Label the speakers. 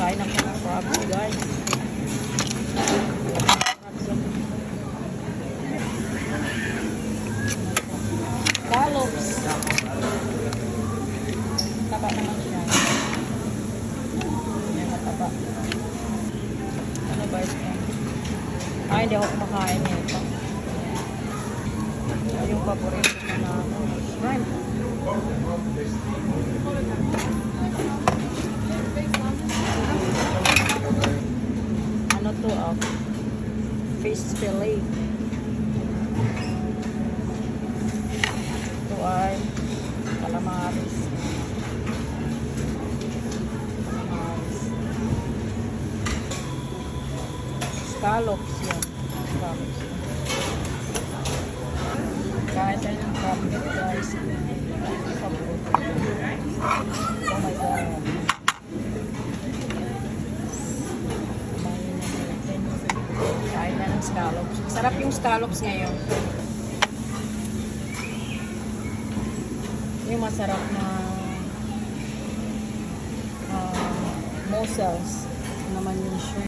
Speaker 1: Kain ako ng crabs, guys. Scallops. Taba naman siya. Yan, mataba. Ano ba ito? Ay, hindi ako kumakain nito. Yung paborito ko na shrimp. Ano to? Fish fillet. Ito ay calamaris. Scallops yan. Scallops. Kain tayo ng crab meat, guys. Oh my God. Kain na ng scallops. Sarap yung scallops ngayon. Yung masarap na mussels naman yung shrimp.